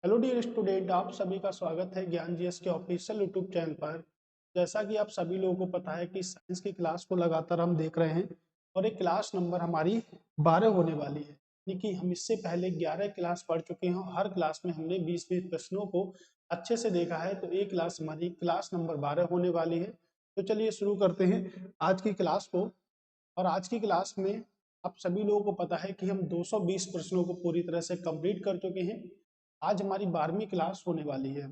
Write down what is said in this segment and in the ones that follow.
Hello dear student, आप सभी का स्वागत है ज्ञान जीएस के ऑफिशियल यूट्यूब चैनल पर। जैसा कि आप सभी लोगों को पता है कि साइंस की क्लास को लगातार हम देख रहे हैं और एक क्लास नंबर हमारी 12 होने वाली है। यानी कि हम इससे पहले 11 क्लास पढ़ चुके हैं और हर क्लास में हमने 20-20 प्रश्नों को अच्छे से देखा है। तो एक क्लास हमारी क्लास नंबर 12 होने वाली है। तो चलिए शुरू करते हैं आज की क्लास को। और आज की क्लास में आप सभी लोगों को पता है कि हम 220 प्रश्नों को पूरी तरह से कंप्लीट कर चुके हैं। आज हमारी 12वीं क्लास होने वाली है।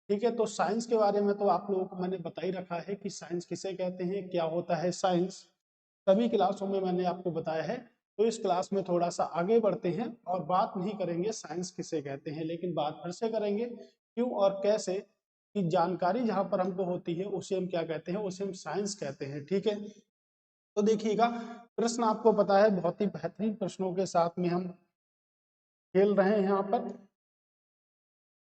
ठीक है, तो साइंस के बारे में तो आप लोगों को मैंने बता ही रखा है कि साइंस किसे कहते हैं, क्या होता है साइंस। सभी क्लासों में मैंने आपको बताया है। तो इस क्लास में थोड़ा सा आगे बढ़ते हैं और बात नहीं करेंगे साइंस किसे कहते हैं, लेकिन बात फिर से करेंगे क्यों और कैसे, कि जानकारी जहां पर हमको होती है उसे हम क्या कहते हैं, उसे हम साइंस कहते हैं। ठीक है, तो देखिएगा, प्रश्न आपको पता है बहुत ही बेहतरीन प्रश्नों के साथ में हम खेल रहे हैं, यहाँ पर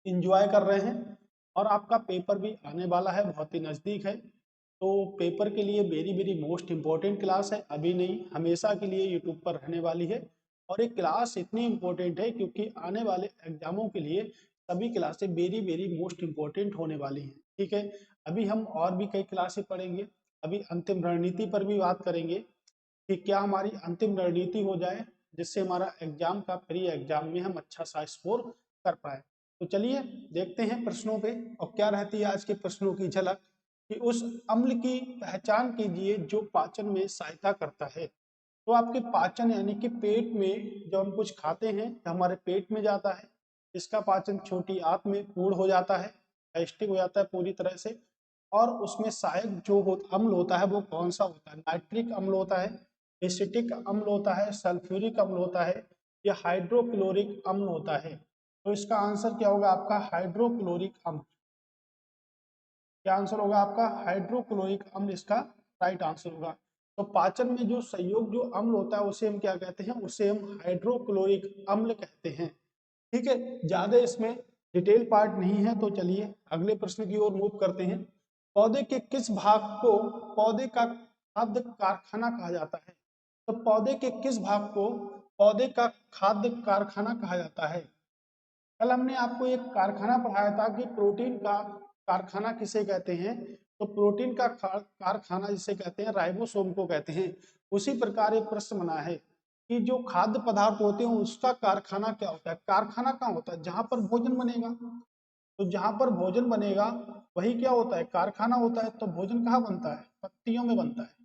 इंजॉय कर रहे हैं। और आपका पेपर भी आने वाला है, बहुत ही नज़दीक है। तो पेपर के लिए very very most important class है, अभी नहीं हमेशा के लिए यूट्यूब पर रहने वाली है। और एक क्लास इतनी इम्पोर्टेंट है क्योंकि आने वाले एग्जामों के लिए सभी क्लासें वेरी वेरी मोस्ट इम्पोर्टेंट होने वाली हैं। ठीक है, अभी हम और भी कई क्लासें पढ़ेंगे। अभी अंतिम रणनीति पर भी बात करेंगे कि क्या हमारी अंतिम रणनीति हो जाए जिससे हमारा एग्जाम का प्री एग्जाम में हम अच्छा सा स्कोर कर पाए। तो चलिए देखते हैं प्रश्नों पे और क्या रहती है आज के प्रश्नों की झलक, कि उस अम्ल की पहचान कीजिए जो पाचन में सहायता करता है। तो आपके पाचन यानी कि पेट में जब हम कुछ खाते हैं तो हमारे पेट में जाता है। इसका पाचन छोटी आंत में पूर्ण हो जाता है, डाइजेस्टिव हो जाता है पूरी तरह से। और उसमें सहायक जो अम्ल होता है वो कौन सा होता है? नाइट्रिक अम्ल होता है, एसिटिक अम्ल होता है, सल्फ्यूरिक अम्ल होता है, या हाइड्रोक्लोरिक अम्ल होता है। तो इसका आंसर क्या होगा आपका? हाइड्रोक्लोरिक अम्ल। क्या आंसर होगा आपका? हाइड्रोक्लोरिक अम्ल इसका राइट आंसर होगा। तो पाचन में जो संयोग जो अम्ल होता है उसे हम क्या कहते हैं? उसे हम हाइड्रोक्लोरिक अम्ल कहते हैं। ठीक है, ज्यादा इसमें डिटेल पार्ट नहीं है। तो चलिए अगले प्रश्न की ओर मूव करते हैं। पौधे के किस भाग को पौधे का खाद्य कारखाना कहा जाता है? तो पौधे के किस भाग को पौधे का खाद्य कारखाना कहा जाता है? कल हमने आपको एक कारखाना पढ़ाया था कि प्रोटीन का कारखाना किसे कहते हैं। तो प्रोटीन का कारखाना जिसे कहते हैं राइबोसोम को कहते हैं। उसी प्रकार एक प्रश्न बना है कि जो खाद्य पदार्थ होते हैं उसका कारखाना क्या होता है? कारखाना कहाँ होता है? जहां पर भोजन बनेगा। तो जहां पर भोजन बनेगा वही क्या होता है? कारखाना होता है। तो भोजन कहाँ बनता है? पत्तियों में बनता है।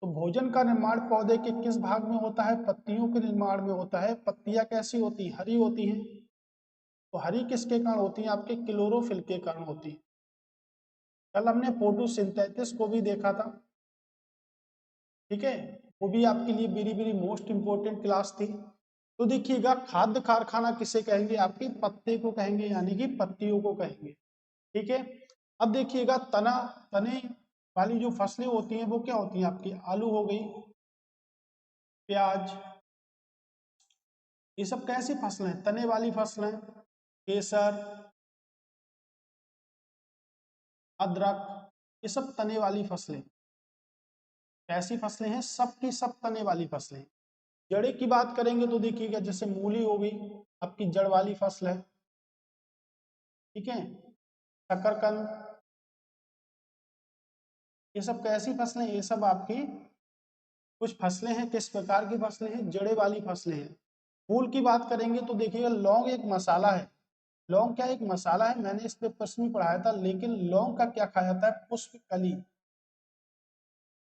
तो भोजन का निर्माण पौधे के किस भाग में होता है? पत्तियों के निर्माण में होता है। पत्तियां कैसी होती हैं? हरी होती हैं। तो हरी किसके कारण होती है? आपके क्लोरोफिल के कारण होती है। कल हमने फोटोसिंथेसिस को भी देखा था। ठीक है, वो भी आपके लिए very very most important class थी। तो देखिएगा, खाद्य कारखाना किसे कहेंगे? आपके पत्ते को कहेंगे, यानी कि पत्तियों को कहेंगे। ठीक है, अब देखिएगा तने वाली जो फसलें होती हैं वो क्या होती हैं आपकी? आलू हो गई, प्याज, ये सब कैसी फसलें हैं? तने वाली फसलें। केसर, अदरक, ये सब तने वाली फसलें। कैसी फसलें हैं? सब की सब तने वाली फसलें। जड़े की बात करेंगे तो देखिएगा, जैसे मूली हो गई, आपकी जड़ वाली फसल है। ठीक है, शकरकंद, ये सब कैसी फसलें? ये सब आपकी कुछ फसलें हैं। किस प्रकार की फसलें हैं? जड़े वाली फसलें हैं। फूल की बात करेंगे तो देखिएगा, लौंग एक मसाला है। लौंग क्या एक मसाला है? मैंने इस पे प्रश्न भी पढ़ाया था। लेकिन लौंग का क्या खाया जाता है? पुष्प कली।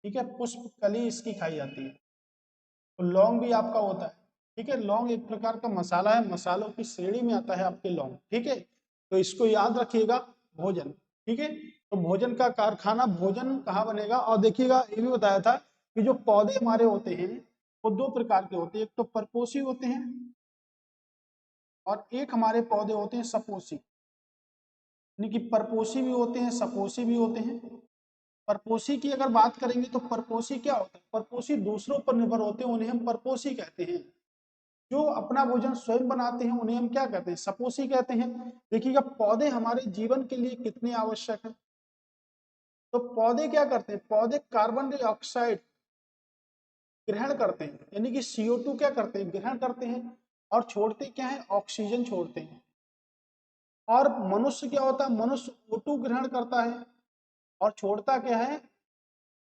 ठीक है, पुष्प कली इसकी खाई जाती है। तो लौंग भी आपका होता है। ठीक है, लौंग एक प्रकार का मसाला है, मसालों की श्रेणी में आता है आपके लौंग। ठीक है, तो इसको याद रखिएगा। भोजन, ठीक है, तो भोजन का कारखाना, भोजन कहाँ बनेगा? और देखिएगा, ये भी बताया था कि जो पौधे हमारे होते हैं वो दो प्रकार के होते हैं। एक तो परपोषी होते हैं और एक हमारे पौधे होते हैं सपोषी। यानी कि परपोषी भी होते हैं, सपोषी भी होते हैं। परपोषी की अगर बात करेंगे तो परपोषी क्या होता है? परपोषी दूसरों पर निर्भर होते हैं, उन्हें हम परपोषी कहते हैं। जो अपना भोजन स्वयं बनाते हैं उन्हें हम क्या कहते हैं? सपोषी कहते हैं। देखिएगा, पौधे हमारे जीवन के लिए कितने आवश्यक हैं। तो पौधे क्या करते हैं? पौधे कार्बन डाइऑक्साइड ग्रहण करते हैं, यानी कि CO2 क्या करते हैं? ग्रहण करते हैं। और छोड़ते क्या है, ऑक्सीजन छोड़ते हैं। और मनुष्य क्या होता है, मनुष्य O2 ग्रहण करता है और छोड़ता क्या है,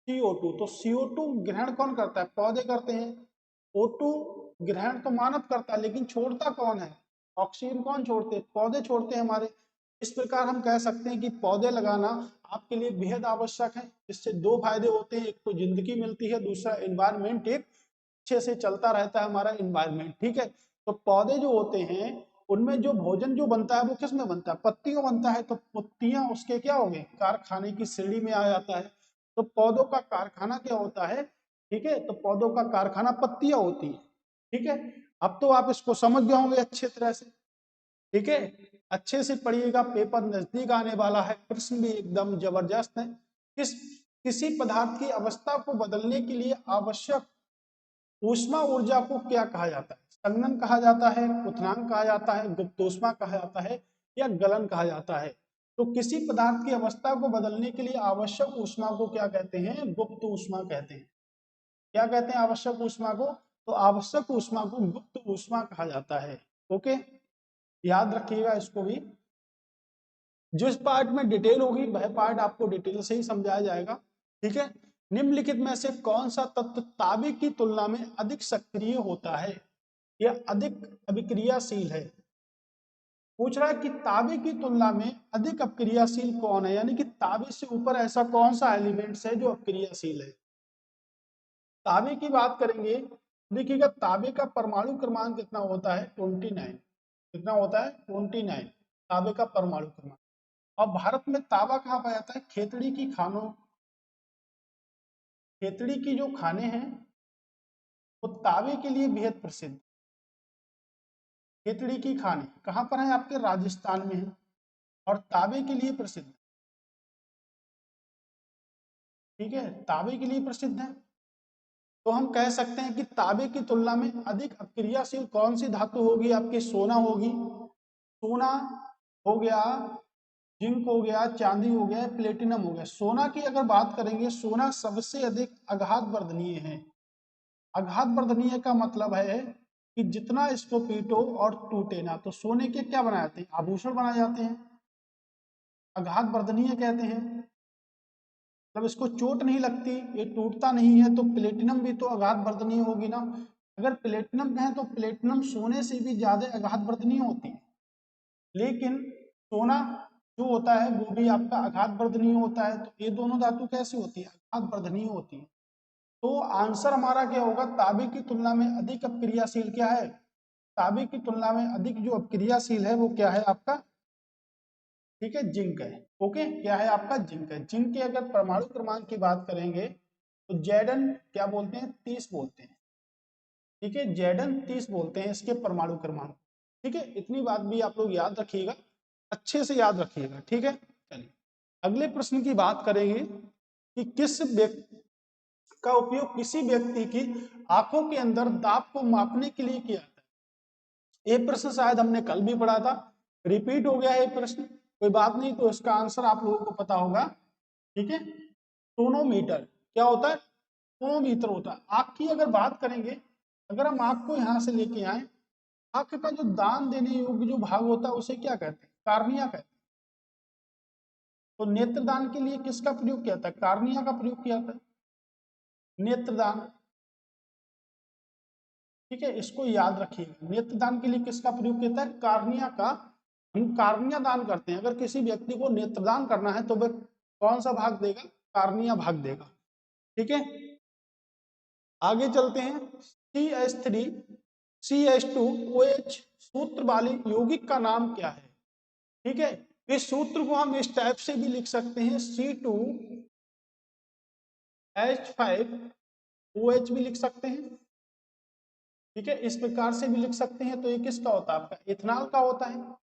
CO2। तो CO2 ग्रहण कौन करता है, पौधे करते हैं। O2 ग्रहण तो मानव करता है, लेकिन छोड़ता कौन है, ऑक्सीजन कौन छोड़ते हैं, पौधे छोड़ते हैं हमारे। इस प्रकार हम कह सकते हैं कि पौधे लगाना आपके लिए बेहद आवश्यक है। इससे दो फायदे होते हैं, एक तो जिंदगी मिलती है, दूसरा एनवायरमेंट एक अच्छे से चलता रहता है हमारा एनवायरमेंट। ठीक है, तो पौधे जो होते हैं उनमें जो भोजन जो बनता है वो किस में बनता है, पत्तियों बनता है। तो पत्तियां उसके क्या हो गए, कारखाने की श्रेणी में आ जाता है। तो पौधों का कारखाना क्या होता है, ठीक है, तो पौधों का कारखाना पत्तियां होती है। ठीक है, अब तो आप इसको समझ गए होंगे अच्छे तरह से। ठीक है, अच्छे से पढ़िएगा, पेपर नजदीक आने वाला है, प्रश्न भी एकदम जबरदस्त है। किसी पदार्थ की अवस्था को बदलने के लिए आवश्यक ऊष्मा ऊर्जा को क्या कहा जाता है, संघनन कहा जाता है, क्वथनांक कहा जाता है, गुप्तोष्मा कहा जाता है, या गलन कहा जाता है। तो किसी पदार्थ की अवस्था को बदलने के लिए आवश्यक ऊष्मा को क्या कहते हैं, गुप्त ऊष्मा कहते हैं। क्या कहते हैं आवश्यक ऊष्मा को, तो आवश्यक ऊष्मा को गुप्त ऊष्मा कहा जाता है। ओके, याद रखिएगा इसको भी। जिस पार्ट में डिटेल होगी वह पार्ट आपको डिटेल से ही समझाया जाएगा। ठीक है, निम्नलिखित में से कौन सा तत्व तांबे की तुलना में अधिक सक्रिय होता है या अधिक अभिक्रियाशील है। पूछ रहा है कि तांबे की तुलना में अधिक अभिक्रियाशील कौन है, यानी कि तांबे से ऊपर ऐसा कौन सा एलिमेंट्स है जो अभिक्रियाशील है। तांबे की बात करेंगे, देखिएगा तांबे का परमाणु क्रमांक कितना होता है, 29। कितना होता है, 29 तांबे का परमाणु क्रमांक। और भारत में तांबा कहाँ पाया जाता है, खेतड़ी की खानों, खेतड़ी की जो खाने हैं वो तांबे के लिए बेहद प्रसिद्ध। खेतड़ी की खाने कहाँ पर है, आपके राजस्थान में है और तांबे के लिए प्रसिद्ध। ठीक है, तांबे के लिए प्रसिद्ध है। तो हम कह सकते हैं कि तांबे की तुलना में अधिक अक्रियाशील कौन सी धातु होगी, आपकी सोना होगी। सोना हो गया, जिंक हो गया, चांदी हो गया, प्लेटिनम हो गया। सोना की अगर बात करेंगे, सोना सबसे अधिक आघात वर्धनीय है। आघात वर्धनीय का मतलब है कि जितना इसको पीटो और टूटे ना। तो सोने के क्या बनाए जाते हैं, आभूषण बनाए जाते हैं, आघात वर्धनीय कहते हैं। जब इसको चोट नहीं लगती, ये टूटता नहीं है, तो प्लेटिनम भी तो आघात वर्धनीय होगी ना। अगर प्लेटिनम कहें तो प्लेटिनम सोने से भी ज्यादा आघात वर्धनीय होती है। लेकिन सोना जो होता है वो भी आपका आघात वर्धनीय होता है। तो ये दोनों धातु कैसी होती है, आघात वर्धनीय होती है। तो आंसर हमारा क्या होगा, तांबे की तुलना में अधिक अपक्रियाशील क्या है, तांबे की तुलना में अधिक जो अपक्रियाशील है वो क्या है आपका, ठीक है, जिंक है। ओके, क्या है आपका, जिंक है। जिंक के अगर परमाणु क्रमांक की बात करेंगे तो जैडन क्या बोलते हैं, 30 बोलते हैं। ठीक है, जैडन 30 बोलते हैं इसके परमाणु क्रमांक। ठीक है, इतनी बात भी आप लोग याद रखिएगा, अच्छे से याद रखिएगा। ठीक है, चलिए अगले प्रश्न की बात करेंगे कि किस व्यक्ति का उपयोग किसी व्यक्ति की आंखों के अंदर दाब को मापने के लिए किया जाता है। ये प्रश्न शायद हमने कल भी पढ़ा था, रिपीट हो गया है ये प्रश्न, कोई बात नहीं, तो इसका आंसर आप लोगों को पता होगा। ठीक है, टोनोमीटर क्या होता है, टोनोमीटर होता है। आंख की अगर बात करेंगे, अगर हम आंख को यहाँ से लेके आए, आंख का जो दान देने योग्य जो भाग होता है उसे क्या कहते हैं, कार्निया कहते हैं। तो नेत्रदान के लिए किसका प्रयोग किया था, कार्निया का प्रयोग किया था, नेत्रदान। ठीक है, इसको याद रखिएगा, नेत्रदान के लिए किसका प्रयोग किया था, कार्निया का। हम कार्निया दान करते हैं, अगर किसी व्यक्ति को नेत्रदान करना है तो वह कौन सा भाग देगा, कार्निया भाग देगा। ठीक है, आगे चलते हैं। CH3 CH2OH सूत्र वाले यौगिक का नाम क्या है। ठीक है, इस सूत्र को हम इस टाइप से भी लिख सकते हैं, C2H5OH भी लिख सकते हैं। ठीक है, इस प्रकार से भी लिख सकते हैं। तो ये किसका होता है, आपका इथेनॉल का होता है।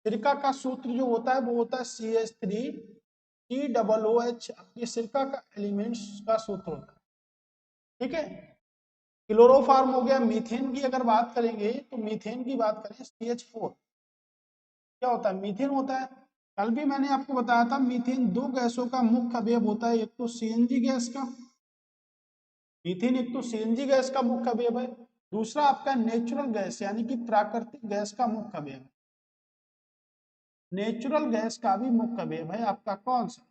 सिरका का सूत्र जो होता है वो होता है CH3COOH, ये सिरका का एलिमेंट्स का सूत्र होता है। ठीक है, क्लोरोफार्म हो गया। मीथेन की अगर बात करेंगे तो मीथेन की बात करें, CH4 क्या होता है, मीथेन होता है। कल भी मैंने आपको बताया था, मीथेन दो गैसों का मुख्य अवयव होता है, एक तो CNG गैस का, मीथेन एक तो CNG गैस का मुख्य अवयव है, दूसरा आपका नेचुरल गैस यानी कि प्राकृतिक गैस का मुख्य अवयव। नेचुरल गैस का भी मुख्य अवयव है आपका कौन सा,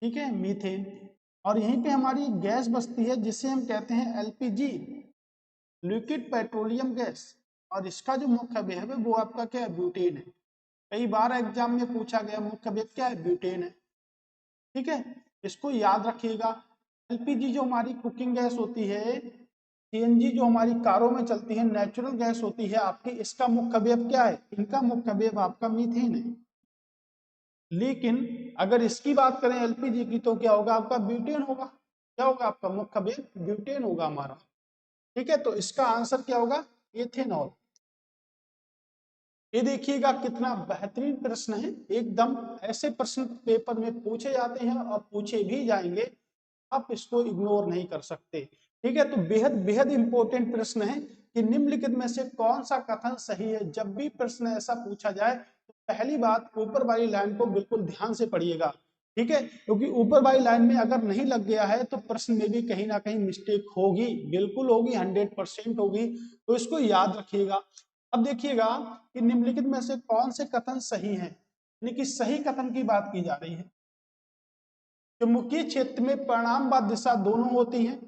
ठीक है, मीथेन। और यहीं पे हमारी गैस बचती है जिसे हम कहते हैं एलपीजी, लिक्विड पेट्रोलियम गैस। और इसका जो मुख्य अवयव है वो आपका क्या है, ब्यूटेन है। कई बार एग्जाम में पूछा गया मुख्य अवयव क्या है, ब्यूटेन है, ठीक है, इसको याद रखिएगा। एलपीजी जो हमारी कुकिंग गैस होती है, सीएनजी जो हमारी कारों में चलती है, नेचुरल गैस होती है आपकी, इसका मुख्य अवयव क्या है, इनका मुख्य अवयव आपका मीथेन है। लेकिन अगर इसकी बात करें एलपीजी की तो क्या होगा आपका, ब्यूटेन होगा। क्या होगा आपका मुख्य अवयव, ब्यूटेन होगा हमारा, ठीक है। तो इसका आंसर क्या होगा, एथेनॉल। ये देखिएगा कितना बेहतरीन प्रश्न है, एकदम ऐसे प्रश्न पेपर में पूछे जाते हैं और पूछे भी जाएंगे, आप इसको इग्नोर नहीं कर सकते, ठीक है। तो बेहद बेहद इंपॉर्टेंट प्रश्न है कि निम्नलिखित में से कौन सा कथन सही है। जब भी प्रश्न ऐसा पूछा जाए तो पहली बात ऊपर वाली लाइन को बिल्कुल ध्यान से पढ़िएगा, ठीक है, क्योंकि ऊपर वाली लाइन में अगर नहीं लग गया है तो प्रश्न में भी कहीं ना कहीं मिस्टेक होगी, बिल्कुल होगी, 100% होगी। तो इसको याद रखिएगा। अब देखिएगा कि निम्नलिखित में से कौन से कथन सही हैं, यानी कि सही कथन की बात की जा रही है। चुंबकीय क्षेत्र में परिणाम व दिशा दोनों होती हैं,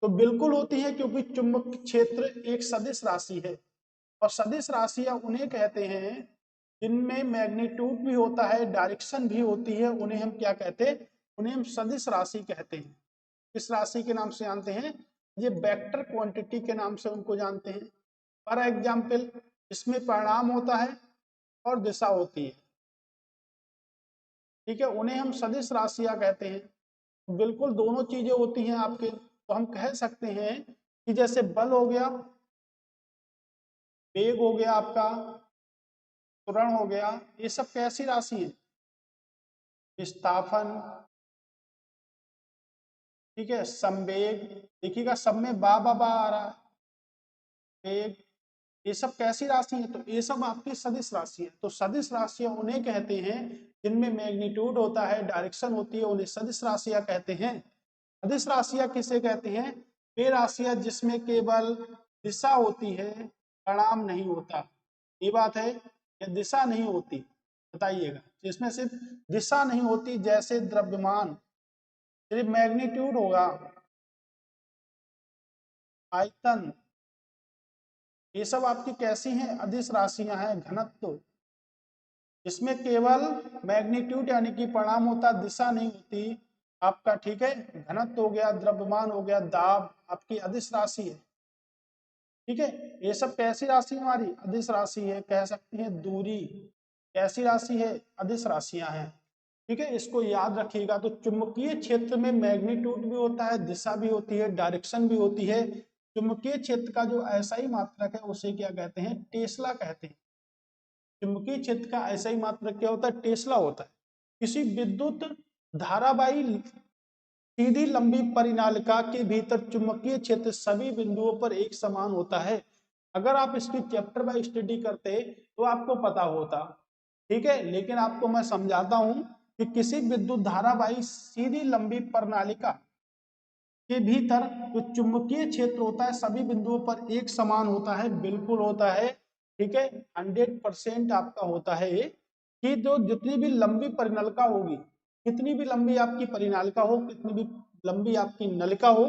तो बिल्कुल होती है, क्योंकि चुंबक क्षेत्र एक सदिश राशि है और सदिश राशियां उन्हें कहते हैं जिनमें मैग्नीट्यूड भी होता है, डायरेक्शन भी होती है, उन्हें हम क्या कहते हैं, उन्हें हम सदिश राशि कहते हैं। किस राशि के नाम से जानते हैं, ये वेक्टर क्वांटिटी के नाम से उनको जानते हैं। फॉर एग्जाम्पल इसमें परिणाम होता है और दिशा होती है, ठीक है, उन्हें हम सदिश राशियां कहते हैं। बिल्कुल दोनों चीजें होती हैं आपके, तो हम कह सकते हैं कि जैसे बल हो गया, वेग हो गया आपका, त्वरण हो गया, ये सब कैसी राशि है, विस्थापन, ठीक है, संवेग, देखिएगा सब में बा आ रहा है, वेग, ये सब कैसी राशि है, तो ये सब आपकी सदिश राशि है। तो सदिश राशियां उन्हें कहते हैं जिनमें मैग्नीट्यूड होता है, डायरेक्शन होती है, उन्हें सदिश राशियां कहते हैं। सदिश राशियां किसे कहते हैं, वे राशियां जिसमें केवल दिशा होती है, परिणाम नहीं होता। ये बात है, या दिशा नहीं होती, बताइएगा, जिसमें सिर्फ दिशा नहीं होती, जैसे द्रव्यमान सिर्फ मैग्नीट्यूड होगा, आयतन, ये सब आपकी कैसी हैं, अदिश राशियां हैं। घनत्व, इसमें केवल मैग्नीट्यूड यानी कि परिणाम होता, दिशा नहीं होती आपका, ठीक है। घनत्व हो गया, द्रव्यमान हो गया, दाब आपकी अदिश राशि है, ठीक है। ये सब कैसी राशि हमारी, अदिश राशि है। कह सकते हैं दूरी कैसी राशि है, अदिश राशियां हैं, ठीक है, इसको याद रखिएगा। तो चुंबकीय क्षेत्र में मैग्नीट्यूड भी होता है, दिशा भी होती है, डायरेक्शन भी होती है। चुंबकीय क्षेत्र का जो ऐसा मात्रक है उसे क्या कहते हैं, टेस्ला कहते हैं। चुंबकीय क्षेत्र का ऐसा मात्रक क्या होता है, टेस्ला होता है। किसी विद्युत धारावाही सीधी लंबी परिनालिका के भीतर चुंबकीय क्षेत्र सभी बिंदुओं पर एक समान होता है। अगर आप इसकी चैप्टर बाय स्टडी करते तो आपको पता होता, ठीक है, लेकिन आपको मैं समझाता हूं कि किसी विद्युत धारावाही सीधी लंबी प्रणालिका के भीतर जो चुंबकीय क्षेत्र होता है सभी बिंदुओं पर एक समान होता है, बिल्कुल होता है, ठीक है, 100% आपका होता है कि जो जितनी भी लंबी परिनलिका होगी, कितनी भी लंबी आपकी परिनालिका हो, कितनी भी लंबी आपकी नलिका हो,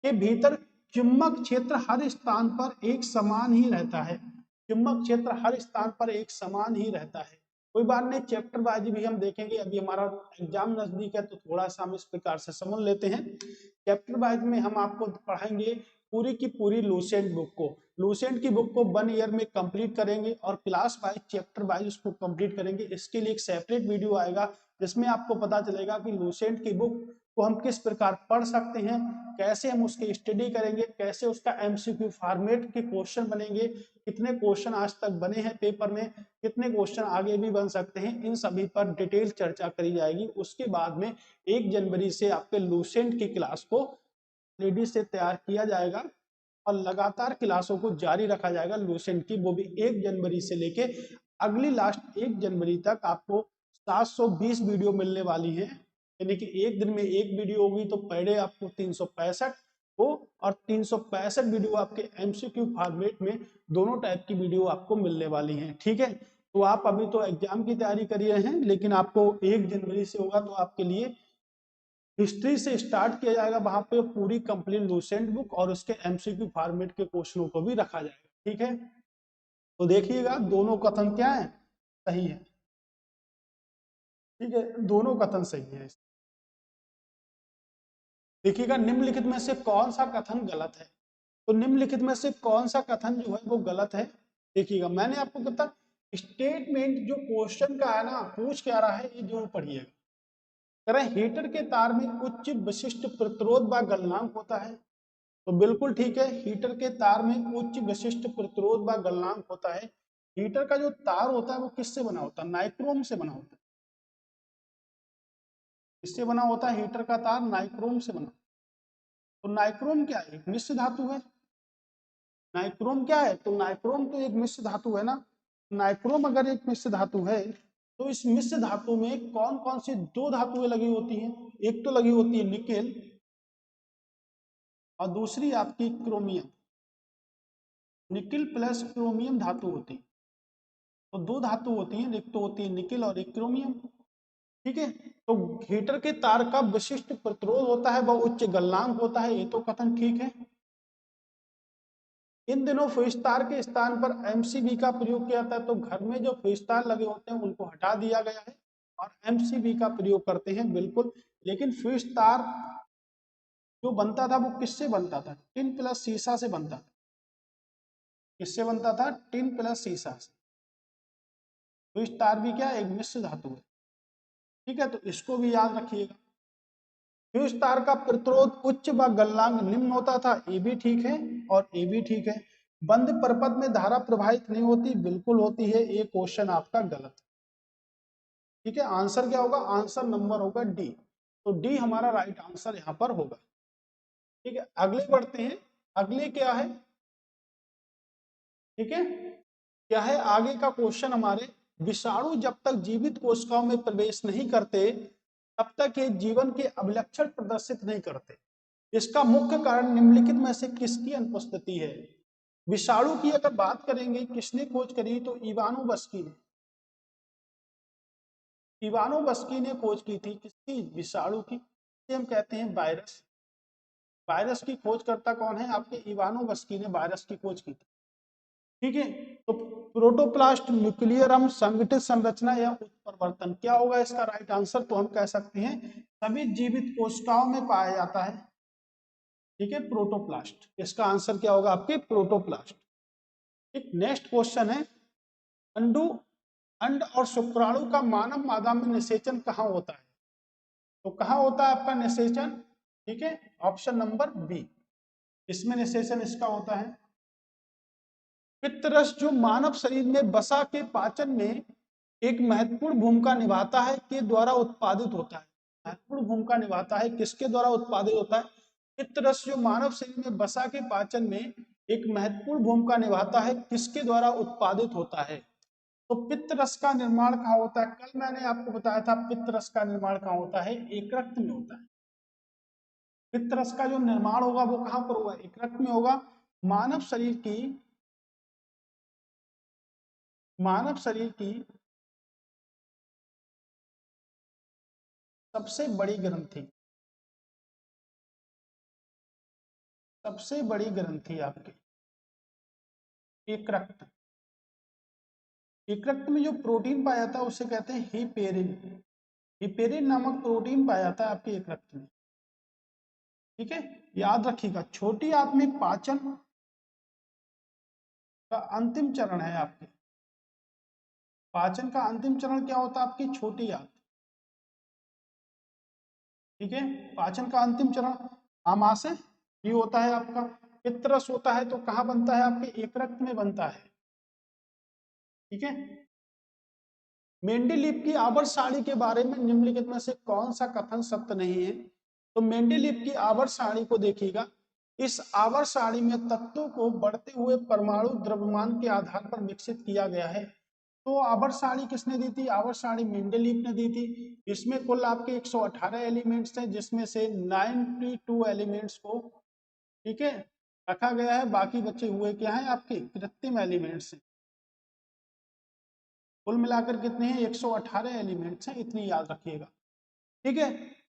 के भीतर चुंबक क्षेत्र हर स्थान पर एक समान ही रहता है। चुंबक क्षेत्र हर स्थान पर एक समान ही रहता है। कोई बात नहीं, चैप्टर वाइज भी हम देखेंगे, अभी हमारा एग्जाम नजदीक है तो थोड़ा सा हम इस प्रकार से समझ लेते हैं। चैप्टर वाइज में हम आपको पढ़ाएंगे पूरी की पूरी लूसेंट बुक को। लूसेंट की बुक को 1 ईयर में कंप्लीट करेंगे और क्लास वाइज चैप्टर वाइज उसको कंप्लीट करेंगे। इसके लिए एक सेपरेट वीडियो आएगा जिसमें आपको पता चलेगा कि लूसेंट की बुक को हम किस प्रकार पढ़ सकते हैं, कैसे हम उसकी स्टडी करेंगे, कैसे उसका एमसीक्यू फॉर्मेट के क्वेश्चन बनेंगे, कितने क्वेश्चन आज तक बने हैं पेपर में, कितने क्वेश्चन आगे भी बन सकते हैं, इन सभी पर डिटेल चर्चा करी जाएगी। उसके बाद में 1 जनवरी से आपके लूसेंट की क्लास को रेडी से तैयार किया जाएगा और लगातार क्लासों को जारी रखा जाएगा लूसेंट की, वो भी 1 जनवरी से लेके अगली लास्ट 1 जनवरी तक आपको 720 वीडियो मिलने वाली है। यानी कि एक दिन में एक वीडियो होगी तो पर डे आपको 365, आपको, और 365 वीडियो आपके एमसीक्यू फॉर्मेट में दोनों टाइप की वीडियो आपको मिलने वाली हैं। ठीक है, तो आप अभी तो एग्जाम की तैयारी कर रहे हैं, लेकिन आपको 1 जनवरी से होगा तो आपके लिए हिस्ट्री से स्टार्ट किया जाएगा, वहां पे पूरी कंप्लीट लूसेंट बुक और उसके एमसीक्यू फॉर्मेट के क्वेश्चनों को भी रखा जाएगा। ठीक है, तो देखिएगा दोनों कथन क्या है, सही है। ठीक है, दोनों कथन सही है। देखिएगा निम्नलिखित में से कौन सा कथन गलत है, तो निम्नलिखित में से कौन सा कथन जो है वो गलत है। देखिएगा मैंने आपको कहता स्टेटमेंट जो क्वेश्चन का है ना, पूछ क्या रहा है, ये जो पढ़िएगा। कह रहे हीटर के तार में उच्च विशिष्ट प्रतिरोध व गलनांक होता है, तो बिल्कुल ठीक है, हीटर के तार में उच्च विशिष्ट प्रतिरोध व गलनांक होता है। हीटर का जो तार होता है वो किससे बना होता है, नाइक्रोम से बना होता है। किससे बना होता है हीटर का तार, नाइक्रोम से बना। तो नाइक्रोम क्या है, एक मिश्र धातु है। नाइक्रोम क्या है, तो नाइक्रोम तो एक मिश्र धातु है ना। नाइक्रोम अगर एक मिश्र धातु है तो इस मिश्र धातु में कौन कौन सी 2 धातुएं लगी होती हैं, एक तो लगी होती है निकेल और दूसरी आपकी क्रोमियम। निकेल प्लस क्रोमियम धातु होती है, तो 2 धातु होती हैं, एक तो होती है निकेल और एक क्रोमियम। ठीक है, तो हीटर के तार का विशिष्ट प्रतिरोध होता है, वह उच्च गलनांक होता है, ये तो कथन ठीक है। इन दिनों फ्यूज-तार के स्थान पर एमसीबी का प्रयोग किया जाता है, तो घर में जो फ्यूज-तार लगे होते हैं उनको हटा दिया गया है और एमसीबी का प्रयोग करते हैं, बिल्कुल। लेकिन फ्यूज-तार जो बनता था वो किससे बनता था, टिन प्लस सीसा से बनता था। किससे बनता था, टिन प्लस सीसा से। फ्यूज-तार भी क्या एक मिश्र धातु है। ठीक है, तो इसको भी याद रखिएगा। फ्यूज-तार का प्रतिरोध उच्च व गलनांक निम्न होता था, ये भी ठीक है और ये भी ठीक है। बंद परपथ में धारा प्रवाहित नहीं होती, बिल्कुल होती है, ये क्वेश्चन आपका गलत है। ठीक है, आंसर क्या होगा, आंसर नंबर होगा डी। तो डी हमारा राइट आंसर यहाँ पर होगा। ठीक है, अगले बढ़ते हैं। अगले क्या है, ठीक है, क्या है आगे का क्वेश्चन हमारे, विषाणु जब तक जीवित कोशिकाओं में प्रवेश नहीं करते तब तक ये जीवन के अभिलक्षण प्रदर्शित नहीं करते। इसका मुख्य कारण निम्नलिखित में से किसकी अनुपस्थिति है। विषाणु की अगर बात करेंगे, किसने खोज करी, तो इवानोवस्की ने। इवानोवस्की ने खोज की थी, किसकी, विषाणु की। हम कहते हैं वायरस। वायरस की खोजकर्ता कौन है, आपके इवानोवस्की ने वायरस की खोज की थी। ठीक है, तो प्रोटोप्लास्ट न्यूक्लियरम संगठित संरचना या उत्परिवर्तन, क्या होगा इसका राइट आंसर, तो हम कह सकते हैं सभी जीवित कोशिकाओं में पाया जाता है। ठीक है, प्रोटोप्लास्ट, इसका आंसर क्या होगा आपके, प्रोटोप्लास्ट। ठीक, नेक्स्ट क्वेश्चन है, अंडू अंड और शुक्राणु का मानव मादा में निषेचन कहाँ होता है, तो कहाँ होता है आपका निषेचन। ठीक है, ऑप्शन नंबर बी, इसमें निषेचन इसका होता है। पित्तरस जो मानव शरीर में वसा के पाचन में एक महत्वपूर्ण भूमिका निभाता है, के द्वारा उत्पादित होता है। महत्वपूर्ण भूमिका निभाता है, किसके द्वारा उत्पादित होता है, पित्तरस जो मानव शरीर में वसा के पाचन में एक महत्वपूर्ण भूमिका निभाता है, किसके द्वारा उत्पादित होता है। तो पित्तरस का निर्माण कहाँ होता है, कल मैंने आपको बताया था पित्तरस का निर्माण कहाँ होता है, यकृत में होता है। पित्तरस का जो निर्माण होगा वो कहाँ पर होगा, यकृत में होगा। मानव शरीर की मानव शरीर की सबसे बड़ी ग्रंथि, सबसे बड़ी ग्रंथि आपकी यकृत। यकृत में जो प्रोटीन पाया जाता है उसे कहते हैं हिपेरिन। हिपेरिन नामक प्रोटीन पाया जाता है आपके यकृत में। ठीक है, याद रखिएगा, छोटी आंत में पाचन का अंतिम चरण है आपके। पाचन का अंतिम चरण क्या होता है आपकी, छोटी आंत। ठीक है, पाचन का अंतिम चरण आमाशय ये होता है आपका। पित्तरस होता है तो कहाँ बनता है, आपके यकृत में बनता है। ठीक है, मेंडेलीव की आवर्त सारणी के बारे में निम्नलिखित में से कौन सा कथन सत्य नहीं है, तो मेंडेलीव की आवर्त सारणी को देखिएगा। इस आवर्त सारणी में तत्वों को बढ़ते हुए परमाणु द्रव्यमान के आधार पर विकसित किया गया है। तो आवर्त सारणी किसने दी थी, आवर्त सारणी मेंडेलीव ने दी थी। इसमें कुल आपके 118 एलिमेंट्स हैं, जिसमें से 92 एलिमेंट्स को ठीक है, रखा गया है। बाकी बचे हुए क्या है आपके कृत्रिम एलिमेंट्स हैं। कुल मिलाकर कितने हैं 118 एलिमेंट्स हैं, इतनी याद रखिएगा। ठीक है,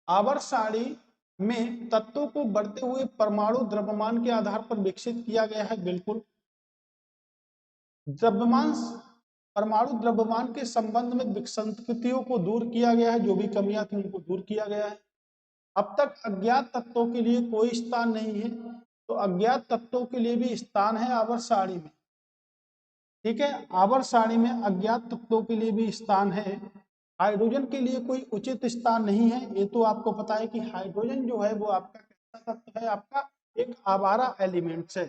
आवर्त सारणी में तत्वों को बढ़ते हुए परमाणु द्रव्यमान के आधार पर विकसित किया गया है। बिल्कुल, द्रव्यमान परमाणु द्रव्यमान के संबंध में विसंगतियों को दूर किया गया है, जो भी कमियां थी उनको दूर किया गया है। अब तक अज्ञात तत्वों के लिए कोई स्थान नहीं है, तो अज्ञात तत्वों के लिए भी स्थान है आवर्त सारणी में। ठीक है, आवर्त सारणी में अज्ञात तत्वों के लिए भी स्थान है। हाइड्रोजन के लिए कोई उचित स्थान नहीं है। ये तो आपको पता है कि हाइड्रोजन जो है वो आपका कैसा तत्व है, आपका एक आवारा एलिमेंट्स है।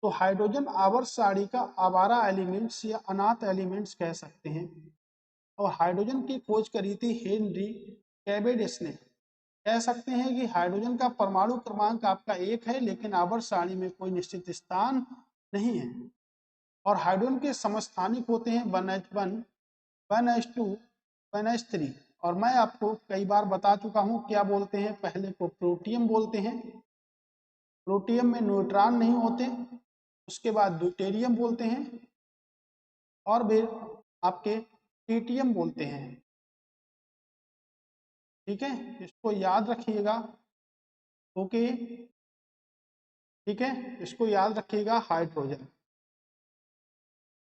तो हाइड्रोजन आवर्त सारणी का आवारा एलिमेंट्स या अनाथ एलिमेंट्स कह सकते हैं। और हाइड्रोजन की खोज करी थी हेनरी कैवेंडिश ने। कह सकते हैं कि हाइड्रोजन का परमाणु क्रमांक आपका 1 है, लेकिन आवर्त सारणी में कोई निश्चित स्थान नहीं है। और हाइड्रोजन के समस्थानिक होते हैं 1H1, 1H2, 1H3। और मैं आपको कई बार बता चुका हूं क्या बोलते हैं, पहले को प्रोटियम बोलते हैं, प्रोटियम में न्यूट्रॉन नहीं होते। उसके बाद ड्यूटेरियम बोलते हैं, और फिर आपके ट्रिटियम बोलते हैं। ठीक है, इसको याद रखिएगा। ओके, ठीक है, इसको याद रखिएगा हाइड्रोजन।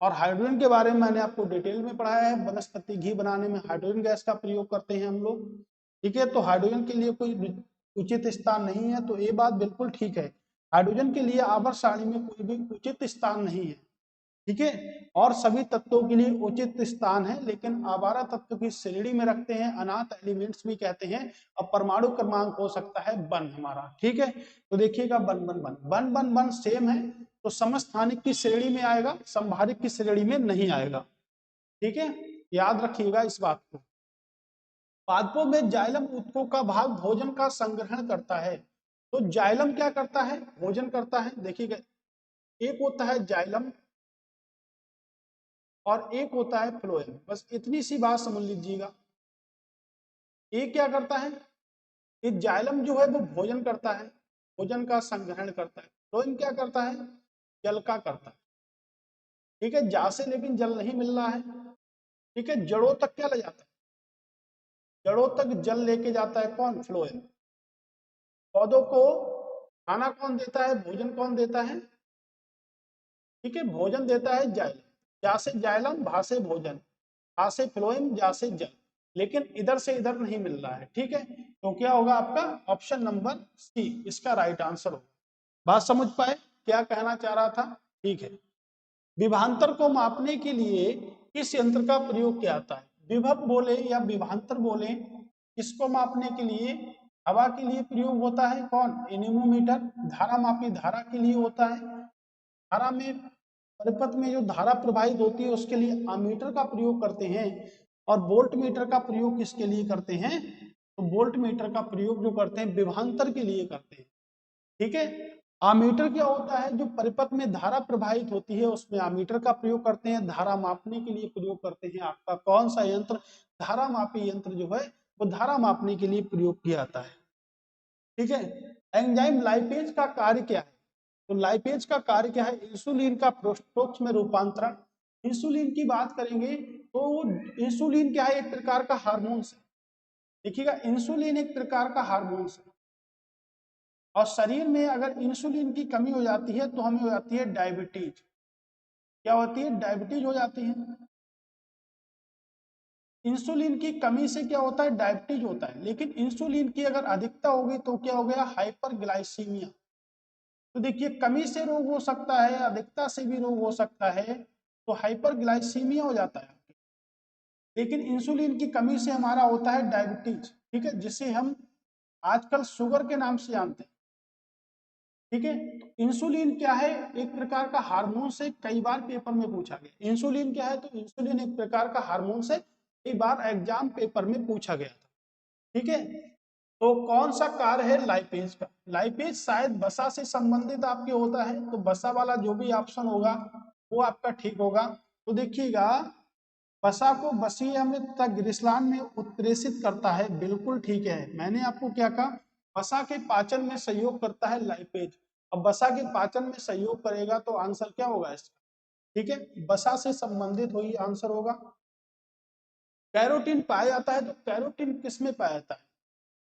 और हाइड्रोजन के बारे में मैंने आपको डिटेल में पढ़ाया है। वनस्पति घी बनाने में हाइड्रोजन गैस का प्रयोग करते हैं हम लोग। ठीक है, तो हाइड्रोजन के लिए कोई उचित स्थान नहीं है, तो ये बात बिल्कुल ठीक है। हाइड्रोजन के लिए आवर्त सारणी में कोई भी उचित स्थान नहीं है। ठीक है, और सभी तत्वों के लिए उचित स्थान है, लेकिन आवारा तत्व की श्रेणी में रखते हैं, अनाथ एलिमेंट्स भी कहते हैं। अब परमाणु क्रमांक हो सकता है 1 हमारा। ठीक है, तो देखिएगा 1 1 1 1 1 1 सेम है, तो समस्थानिक की श्रेणी में आएगा, संभारिक की श्रेणी में नहीं आएगा। ठीक है, याद रखिएगा इस बात को। पादपों में जाइलम ऊतकों का भाग भोजन का संग्रहण करता है। तो जाइलम क्या करता है, भोजन करता है। देखिएगा, एक होता है जाइलम और एक होता है फ्लोएम। बस इतनी सी बात समझ लीजिएगा। ये क्या करता है, ये जाइलम जो है वो भोजन करता है, भोजन का संग्रहण करता है। फ्लोएम क्या करता है, जल का करता है। ठीक है, जा से लेकिन जल नहीं मिल रहा है। ठीक है, जड़ों तक क्या ले जाता है, जड़ों तक जल लेके जाता है कौन, फ्लोएम। पौधों को खाना कौन देता है, भोजन कौन देता है। ठीक है, भोजन देता है जाइलम। जा से जाइलम, भा से भोजन, आ से फ्लोएम, जा से जल। लेकिन इधर से इधर नहीं मिल रहा है। ठीक है, तो क्या होगा आपका ऑप्शन नंबर सी इसका राइट आंसर होगा। बात समझ पाए क्या कहना चाह रहा था। ठीक है, विभवांतर को मापने के लिए किस यंत्र का प्रयोग किया जाता है। विभव बोले या विभवांतर बोले, किसको मापने के लिए, हवा के लिए प्रयोग होता है कौन, एनीमोमीटर। धारा मापी धारा के लिए होता है, धारा में परिपथ में जो धारा प्रवाहित होती है उसके लिए अमीटर का प्रयोग करते हैं। और वोल्ट मीटर का प्रयोग किसके लिए करते हैं, तो वोल्ट मीटर का प्रयोग जो करते हैं विभवांतर के लिए करते हैं। ठीक है, आमीटर क्या होता है, जो परिपथ में धारा प्रवाहित होती है उसमें आमीटर का प्रयोग करते हैं। धारा मापने के लिए प्रयोग करते हैं आपका कौन सा यंत्र, धारा मापी यंत्र जो है वो धारा मापने के लिए प्रयोग किया जाता है। ठीक है, एंजाइम लाइपेज का कार्य क्या है, तो लाइपेज का कार्य क्या है, इंसुलिन का प्रोस्टोक्स में रूपांतरण। इंसुलिन की बात करेंगे तो इंसुलिन क्या है, एक प्रकार का हार्मोन्स है। देखिएगा, इंसुलिन एक प्रकार का हार्मोन्स है, और शरीर में अगर इंसुलिन की कमी हो जाती है तो हमें हो जाती है डायबिटीज। क्या होती है, डायबिटीज हो जाती है। इंसुलिन की कमी से क्या होता है, डायबिटीज होता है। लेकिन इंसुलिन की अगर अधिकता होगी तो क्या हो गया, हाइपरग्लाइसीमिया। तो देखिए, कमी से रोग हो सकता है, अधिकता से भी रोग हो सकता है, तो हाइपरग्लाइसीमिया हो जाता है। लेकिन इंसुलिन की कमी से हमारा होता है डायबिटीज। ठीक है, जिसे हम आजकल शुगर के नाम से जानते हैं। ठीक है, तो इंसुलिन क्या है, एक प्रकार का हार्मोन से, कई बार पेपर में पूछा गया इंसुलिन क्या है, तो इंसुलिन एक प्रकार का हार्मोन से कई बार एग्जाम पेपर में पूछा गया था। ठीक है, तो कौन सा कार्य है लाइपेज का, लाइपेज शायद वसा से संबंधित आपके होता है, तो वसा वाला जो भी ऑप्शन होगा वो आपका ठीक होगा। तो देखिएगा, वसा को वसीय अम्ल तथा ग्रिसलान में उत्प्रेषित करता है, बिल्कुल ठीक है। मैंने आपको क्या कहा, वसा के पाचन में सहयोग करता है लाइपेज, अब वसा के पाचन में सहयोग करेगा तो आंसर क्या होगा इसका? ठीक है, वसा से संबंधित हुई आंसर होगा। कैरोटीन पाया जाता है, तो कैरोटीन किस में पाया जाता है?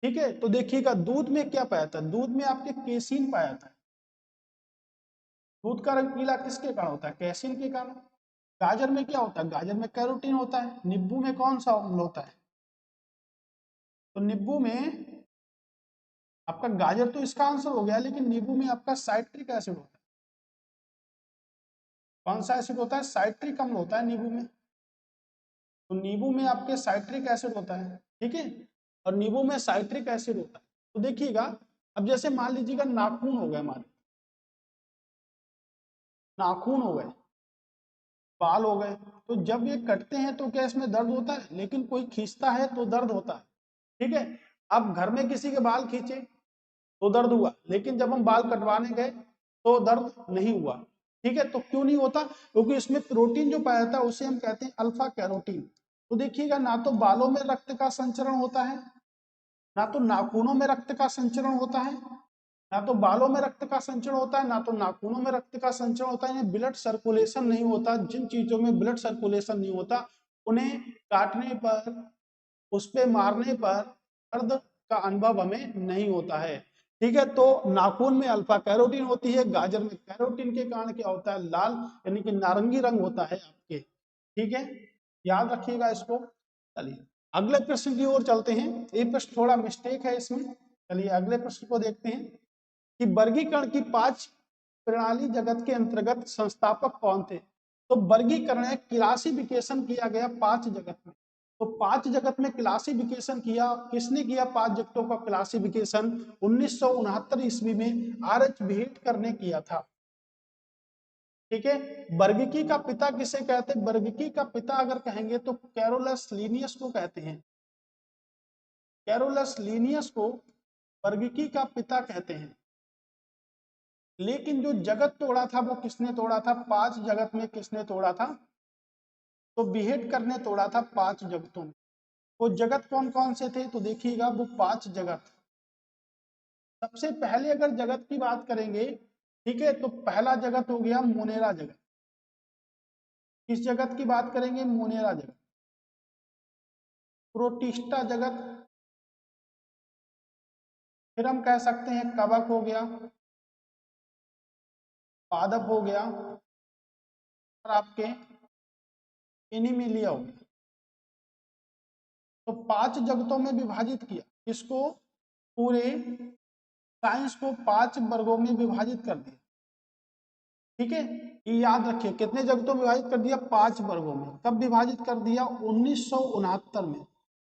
ठीक है, तो देखिएगा दूध में क्या पाया जाता है, दूध में आपके केसीन पाया जाता है। दूध का रंग पीला किसके कारण होता है? कैसीन के कारण। गाजर में क्या होता है? गाजर में कैरोटीन होता है। नींबू में कौन सा अम्ल होता है? तो नींबू में आपका, गाजर तो इसका आंसर हो गया, लेकिन नींबू में आपका साइट्रिक एसिड होता है। कौन सा एसिड होता है? साइट्रिक अम्ल होता है नींबू में। तो नींबू में आपके साइट्रिक एसिड होता है, ठीक है, और नींबू में साइट्रिक एसिड होता है। तो देखिएगा, अब जैसे मान लीजिएगा नाखून हो गए हमारे, नाखून हो गए, बाल हो गए, तो जब ये कटते हैं तो क्या इसमें दर्द होता है? लेकिन कोई खींचता है तो दर्द होता है, ठीक है। अब घर में किसी के बाल खींचे तो दर्द हुआ, लेकिन जब हम बाल कटवाने गए तो दर्द नहीं हुआ, ठीक है। तो क्यों नहीं होता? क्योंकि इसमें प्रोटीन जो पाया जाता है उसे हम कहते हैं अल्फा कैरोटीन। तो देखिएगा, ना तो बालों में रक्त का संचरण होता है, ना तो नाखूनों में रक्त का संचरण होता है, ना तो बालों में रक्त का संचरण होता है, ना तो नाखूनों में रक्त का संचरण होता है। ब्लड सर्कुलेशन नहीं होता। जिन चीजों में ब्लड सर्कुलेशन नहीं होता उन्हें काटने पर, उस पे मारने पर दर्द का अनुभव हमें नहीं होता है, ठीक है। तो नाखून में अल्फा कैरोटीन होती है, गाजर में कैरोटीन के कारण क्या होता है? लाल यानी कि नारंगी रंग होता है आपके, ठीक है, याद रखिएगा इसको। चलिए अगले प्रश्न की ओर चलते हैं। ये प्रश्न थोड़ा मिस्टेक है इसमें। चलिए अगले प्रश्न को देखते हैं कि वर्गीकरण की 5 प्रणाली जगत के अंतर्गत संस्थापक कौन थे? तो वर्गीकरण है, क्लासिफिकेशन किया गया 5 जगत में। तो 5 जगत में क्लासिफिकेशन किया, किसने किया 5 जगतों का क्लासिफिकेशन? 1969 ईस्वी में आर.एच. भेटकर ने किया था, ठीक है। वर्गीकी का पिता किसे कहते हैं? वर्गीकी का पिता अगर कहेंगे तो कैरोलस लीनियस को कहते हैं। कैरोलस लीनियस को वर्गीकी का पिता कहते हैं। लेकिन जो जगत तोड़ा था वो किसने तोड़ा था? 5 जगत में किसने तोड़ा था? तो बिहेडकर ने तोड़ा था 5 जगतों में। वो जगत कौन कौन से थे? तो देखिएगा वो 5 जगत। सबसे पहले अगर जगत की बात करेंगे, ठीक है, तो पहला जगत हो गया मोनेरा जगत। किस जगत की बात करेंगे? मोनेरा जगत। प्रोटिस्टा जगत, फिर हम कह सकते हैं कवक हो गया, पादप हो गया, और आपके एनिमिलिया हो गया। तो 5 जगतों में विभाजित किया। इसको पूरे साइंस को 5 वर्गों में विभाजित कर दिया, ठीक है। ये याद रखिए, कितने जगतों में विभाजित कर दिया? 5 वर्गों में। कब विभाजित कर दिया? 1969 में।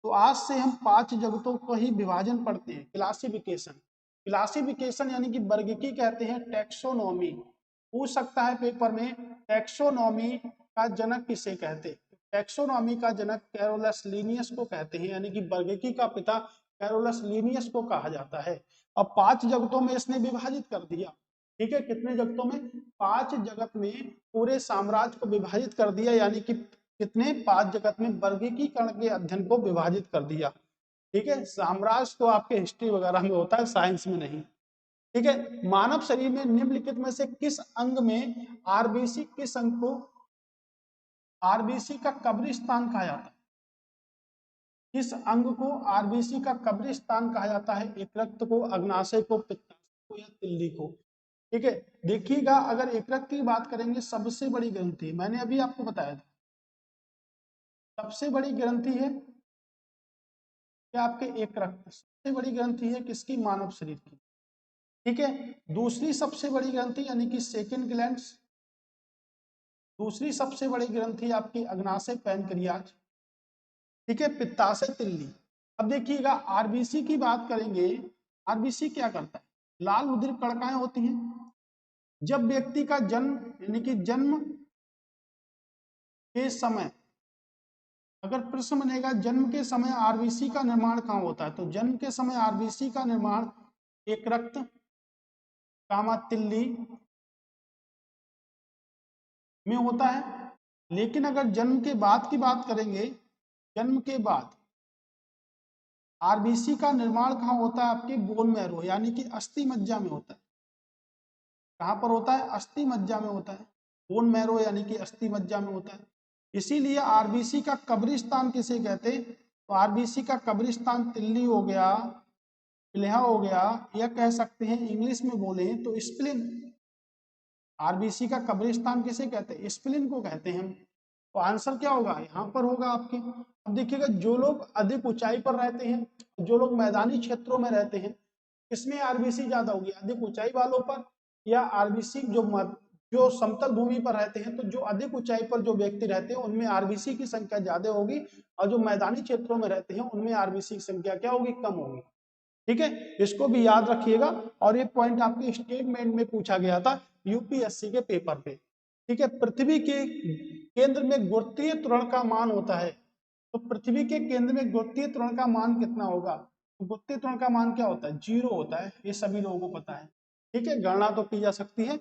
तो आज से हम 5 जगतों को ही विभाजन पढ़ते हैं, क्लासिफिकेशन। क्लासिफिकेशन यानी कि वर्गीकी कहते हैं, टैक्सोनॉमी। पूछ सकता है पेपर में, टैक्सोनॉमी का जनक किसे कहते हैं? टैक्सोनॉमी का जनक कैरोलस लीनियस को कहते हैं, यानी कि वर्गीकी का पिता कैरोलस लीनियस को कहा जाता है। अब 5 जगतों में इसने विभाजित कर दिया, ठीक है। कितने जगतों में? 5 जगत में पूरे साम्राज्य को विभाजित कर दिया, यानी कि कितने? 5 जगत में वर्गीकरण के अध्ययन को विभाजित कर दिया, ठीक है। साम्राज्य तो आपके हिस्ट्री वगैरह में होता है, साइंस में नहीं, ठीक है। मानव शरीर में निम्नलिखित में से किस अंग में आरबीसी, किस अंग को आरबीसी का कब्रिस्तान कहा जाता है? किस अंग को आरबीसी का कब्रिस्तान कहा जाता है? यकृत को, अग्नाशय को, पित्ताशय को, या तिल्ली को? ठीक है, देखिएगा अगर यकृत की बात करेंगे, सबसे बड़ी ग्रंथि, मैंने अभी आपको बताया था, सबसे बड़ी ग्रंथि है क्या आपके यकृत। सबसे बड़ी ग्रंथि है किसकी? मानव शरीर की, ठीक है। दूसरी सबसे बड़ी ग्रंथि यानी कि सेकंड ग्लैंड्स, दूसरी सबसे बड़ी ग्रंथि आपकी अग्नाशय पैनक्रियाज, ठीक है, पित्ताशय तिल्ली। अब देखिएगा आरबीसी की बात करेंगे, आरबीसी क्या करता है? लाल रुधिर कणिकाएं होती हैं। जब व्यक्ति का जन्म यानी कि जन्म के समय, अगर प्रश्न बनेगा जन्म के समय आरबीसी का निर्माण कहाँ होता है, तो जन्म के समय आरबीसी का निर्माण एक रक्त कामा तिल्ली में होता है। लेकिन अगर जन्म के बाद की बात करेंगे, जन्म के बाद आरबीसी का निर्माण कहाँ होता है? आपके बोन मैरो यानी कि अस्थि मज्जा में होता है। कहाँ पर होता है? अस्थि मज्जा में होता है। बोन मैरो यानी कि अस्थि मज्जा में होता है। इसीलिए आरबीसी का कब्रिस्तान किसे कहते हैं? तो आरबीसी का कब्रिस्तान तिल्ली हो गया, प्लेहा हो गया, या कह सकते हैं इंग्लिश में बोले तो स्प्लिन। आरबीसी का कब्रिस्तान किसे कहते हैं? स्प्लिन को कहते हैं हम। तो आंसर क्या होगा? यहाँ पर होगा आपके। अब देखिएगा, जो लोग अधिक ऊंचाई पर रहते हैं, जो लोग मैदानी क्षेत्रों में रहते हैं, इसमें आरबीसी ज्यादा होगी, अधिक ऊंचाई वालों पर, या आरबीसी जो समतल भूमि पर रहते हैं, तो जो अधिक ऊंचाई पर जो व्यक्ति रहते हैं उनमें आरबीसी की संख्या ज्यादा होगी, और जो मैदानी क्षेत्रों में रहते हैं उनमें आरबीसी की संख्या क्या होगी? कम होगी। ठीक है, इसको भी याद रखिएगा। और ये पॉइंट आपके स्टेटमेंट में पूछा गया था यूपीएससी के पेपर पे। ठीक है, पृथ्वी के केंद्र में गुरुत्वीय त्वरण का मान होता है। तो पृथ्वी के केंद्र में गुरुत्वीय त्वरण का मान कितना होगा? तो गुरुत्वीय त्वरण का मान क्या होता है? 0 होता है, ये सभी लोगों को पता है। ठीक है, गणना तो की जा सकती है।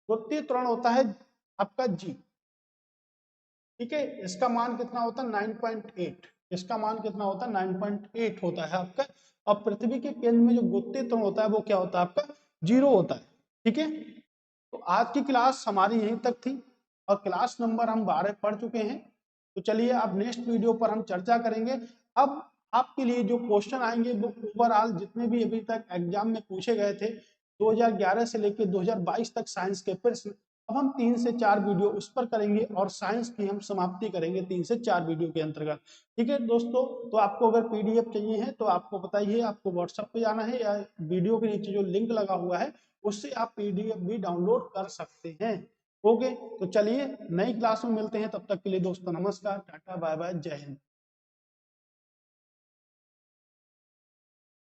गुरुत्वीय त्वरण होता है आपका जी। ठीक है, इसका मान कितना होता है? 9.8। इसका मान कितना होता है? 9.8 होता है आपका। और पृथ्वी के केंद्र में जो गुरुत्वीय त्वरण होता है वो क्या होता है आपका? 0 होता है। ठीक है, तो आज की क्लास हमारी यहीं तक थी, और क्लास नंबर हम 12 पढ़ चुके हैं। तो चलिए अब नेक्स्ट वीडियो पर हम चर्चा करेंगे। अब आपके लिए जो क्वेश्चन आएंगे वो ओवरऑल जितने भी अभी तक एग्जाम में पूछे गए थे 2011 से लेकर 2022 तक साइंस के प्रश्न, अब हम 3 से 4 वीडियो उस पर करेंगे, और साइंस की हम समाप्ति करेंगे 3 से 4 वीडियो के अंतर्गत। ठीक है दोस्तों, तो आपको अगर पीडीएफ चाहिए है तो आपको बताइए, आपको व्हाट्सएप पे जाना है, या वीडियो के नीचे जो लिंक लगा हुआ है उससे आप पीडीएफ भी डाउनलोड कर सकते हैं। ओके, तो चलिए नई क्लास में मिलते हैं, तब तक के लिए दोस्तों नमस्कार, टाटा, बाय बाय, जय हिंद।